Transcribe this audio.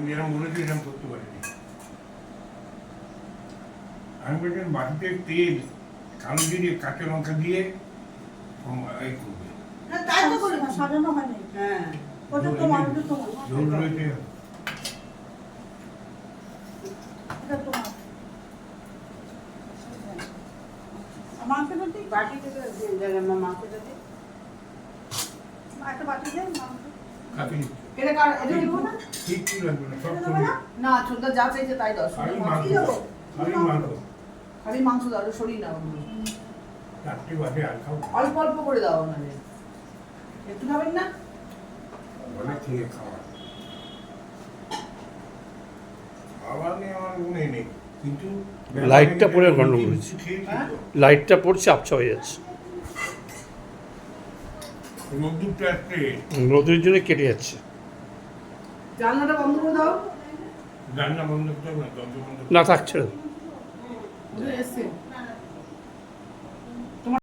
যেরকম বলেছি এরকম করতে পারিনি। আমি বলছিলাম বাটিতে তেল, কালো জিরে, কাঁচা লঙ্কা দিয়ে এই করবে। তাই তো করি না, সাজানো হয় নাই। হ্যাঁ ওটা তোমার, ওটা তোমার। ঝোল রয়েছে। এটা তোমার। মাকে তো দিই। বাটি থেকে মাকে যদি একটা বাটি দেয়, মাকে। কাকে এটা কার এটা দিব না ঠিক কি লাগবে না, সব এটা করবে। দেবে না? না ছোটদা যা চাইছে তাই দাও খালি শুধু মাংস কি দেবো? খালি মাংস খালি মাংস দাও সরিয়ে নাও চারটে বাজে আর খাও অল্প অল্প করে দাও মানে একটু খাবেন না বলে খেয়ে খাওয়া খাওয়া নিয়ে আমার মনে নেই, কিন্তু লাইটটা পড়ে গন্ডগোল হয়েছে। খেয়েছি তো। লাইটটা পড়ছে, আবছা হয়ে যাচ্ছে। রোদ্দুরটা আসছে, রোদের জন্য কেটে যাচ্ছে। জানলাটা বন্ধ করে দাও রান্না বন্ধ করতে হবে না, দরজা বন্ধ করতে না হবে। থাকছে না। ওদের এসছে